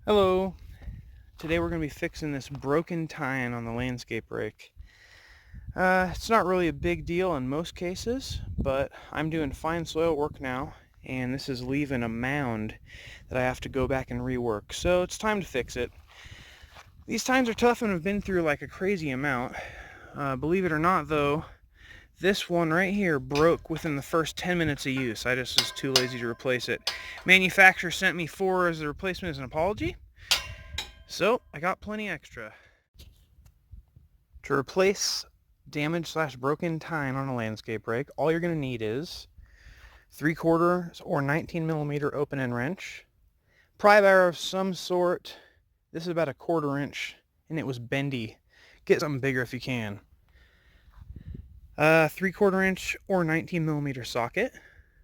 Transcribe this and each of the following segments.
Hello. Today we're going to be fixing this broken tine on the landscape rake. It's not really a big deal in most cases, but I'm doing fine soil work now, and this is leaving a mound that I have to go back and rework, so it's time to fix it. These tines are tough and have been through like a crazy amount. Believe it or not though, this one right here broke within the first 10 minutes of use. I just was too lazy to replace it. Manufacturer sent me 4 as a replacement as an apology. So, I got plenty extra. To replace damaged/broken tine on a landscape rake, all you're going to need is 3/4 or 19mm open end wrench, pry bar of some sort. This is about a 1/4 inch, and it was bendy. Get something bigger if you can. 3/4 inch or 19mm socket.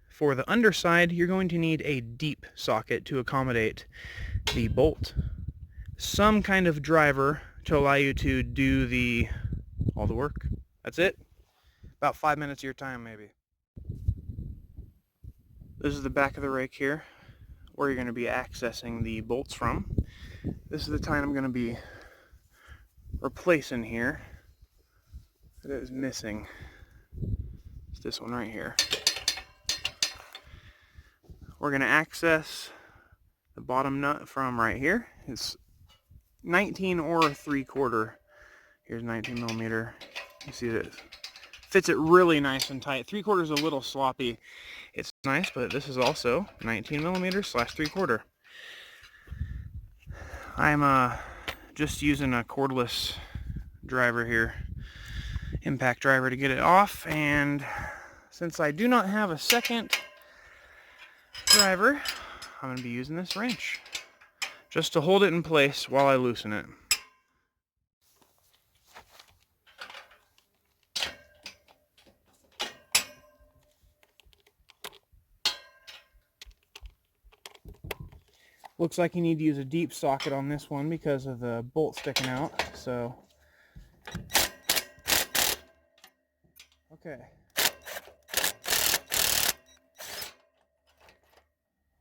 For the underside, you're going to need a deep socket to accommodate the bolt. Some kind of driver to allow you to do all the work. That's it. About 5 minutes of your time, maybe. This is the back of the rake here, where you're going to be accessing the bolts from. This is the tine I'm going to be replacing here. That is missing. It's this one right here. We're going to access the bottom nut from right here. It's 19 or 3/4. Here's 19mm. You see that it fits it really nice and tight. 3/4 is a little sloppy. It's nice, but this is also 19mm/3/4. I'm just using a cordless driver here, impact driver, to get it off, and since I do not have a second driver, I'm going to be using this wrench just to hold it in place while I loosen it. Looks like you need to use a deep socket on this one because of the bolt sticking out, so okay.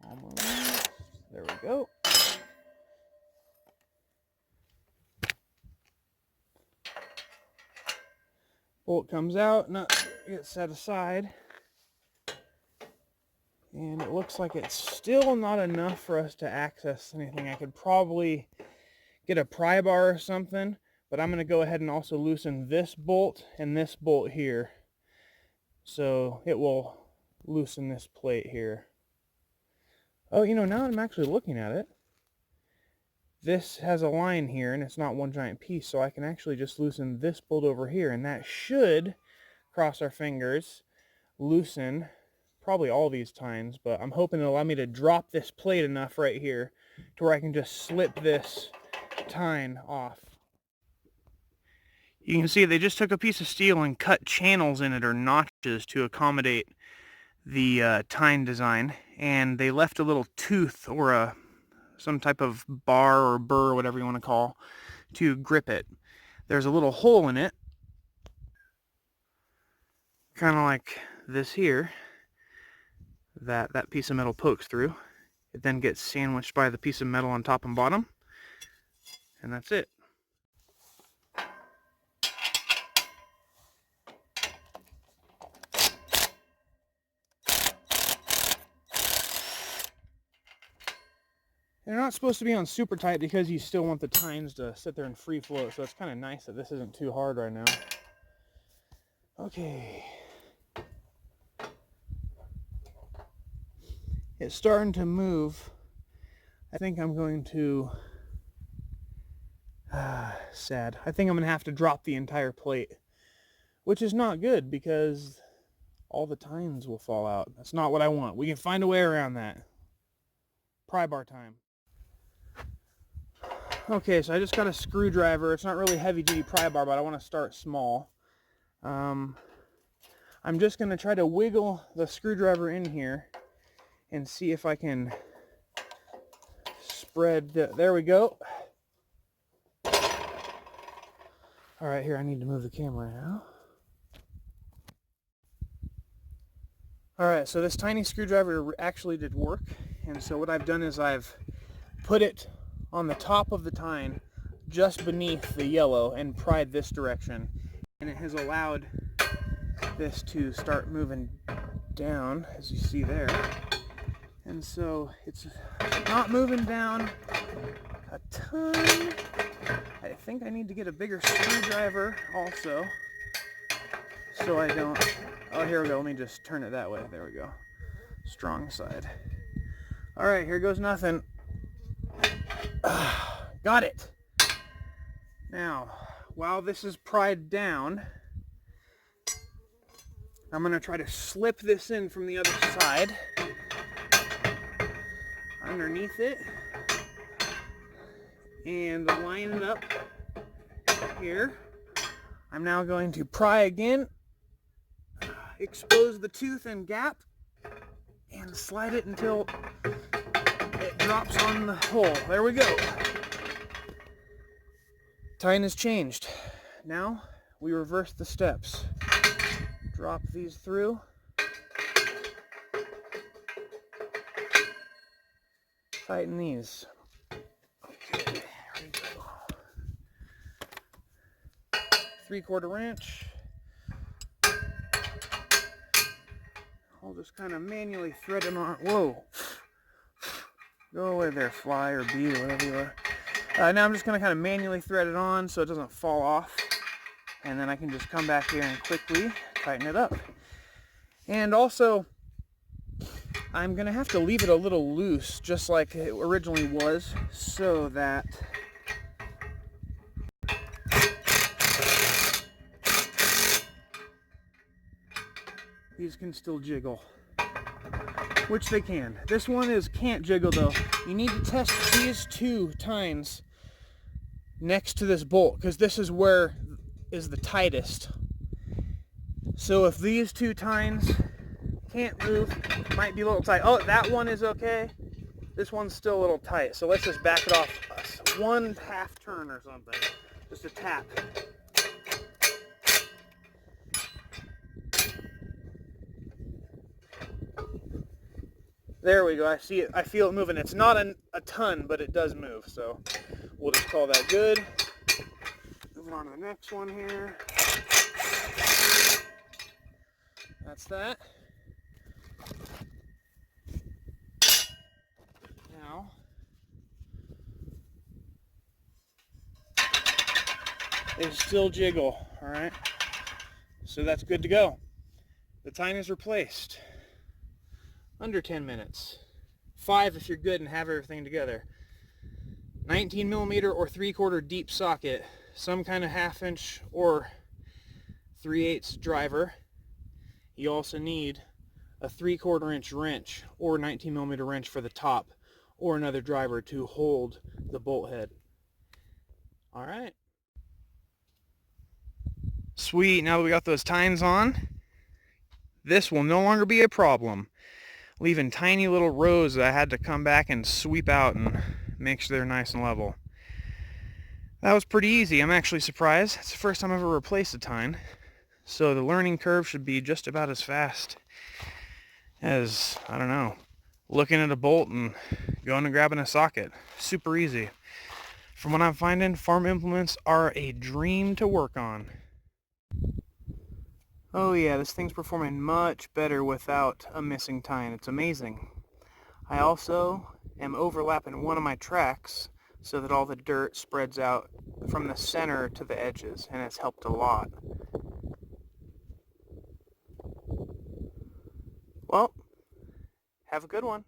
Almost. There we go. Bolt comes out, nut gets set aside, and it looks like it's still not enough for us to access anything. I could probably get a pry bar or something, but I'm going to go ahead and also loosen this bolt and this bolt here, so it will loosen this plate here. Oh, now I'm actually looking at it, this has a line here and it's not one giant piece, so I can actually just loosen this bolt over here, and that should, cross our fingers, loosen probably all these tines, but I'm hoping it'll allow me to drop this plate enough right here to where I can just slip this tine off. You can see they just took a piece of steel and cut channels in it, or notches, to accommodate the tine design, and they left a little tooth or some type of bar or burr, whatever you want to call, to grip it. There's a little hole in it, kind of like this here, that piece of metal pokes through. It then gets sandwiched by the piece of metal on top and bottom, and that's it. They're not supposed to be on super tight because you still want the tines to sit there and free float, so it's kind of nice that this isn't too hard right now. Okay. It's starting to move. I think I'm going to... sad. I think I'm going to have to drop the entire plate, which is not good because all the tines will fall out. That's not what I want. We can find a way around that. Pry bar time. Okay, so I just got a screwdriver. It's not really heavy duty pry bar, but I want to start small. I'm just going to try to wiggle the screwdriver in here and see if I can spread there we go. Alright, here, I need to move the camera now. Alright, so this tiny screwdriver actually did work, and so what I've done is I've put it on the top of the tine, just beneath the yellow, and pried this direction. And it has allowed this to start moving down, as you see there. And so it's not moving down a ton. I think I need to get a bigger screwdriver also, so I don't, oh, here we go, let me just turn it that way, there we go, strong side. All right, here goes nothing. Got it. Now, while this is pried down, I'm going to try to slip this in from the other side, underneath it, and line it up here. I'm now going to pry again, expose the tooth and gap, and slide it until it drops on the hole. There we go. Tine is changed. Now we reverse the steps. Drop these through. Tighten these. Okay, there we go. 3/4 wrench. I'll just kind of manually thread it on. Whoa! Go away there, fly or bee or whatever you are. Now I'm just going to kind of manually thread it on so it doesn't fall off. And then I can just come back here and quickly tighten it up. And also, I'm going to have to leave it a little loose, just like it originally was, so that these can still jiggle, which they can. This one can't jiggle though. You need to test these two tines next to this bolt, because this is where is the tightest. So if these two tines can't move, might be a little tight. Oh, that one is okay. This one's still a little tight. So let's just back it off 1/2 turn or something. Just a tap. There we go. I see it. I feel it moving. It's not a ton, but it does move. So we'll just call that good. Moving on to the next one here. That's that. Now, they still jiggle, all right? So that's good to go. The tine is replaced. Under 10 minutes. 5 if you're good and have everything together. 19 millimeter or 3/4 deep socket. Some kind of 1/2 inch or 3/8 driver. You also need a 3/4 inch wrench or 19 millimeter wrench for the top, or another driver to hold the bolt head. All right. Sweet, now that we got those tines on, this will no longer be a problem. Leaving tiny little rows that I had to come back and sweep out and make sure they're nice and level. That was pretty easy. I'm actually surprised. It's the first time I've ever replaced a tine. So the learning curve should be just about as fast as, I don't know, looking at a bolt and going and grabbing a socket. Super easy. From what I'm finding, farm implements are a dream to work on. Oh yeah, this thing's performing much better without a missing tine. It's amazing. I also am overlapping one of my tracks so that all the dirt spreads out from the center to the edges, and it's helped a lot. Well, have a good one.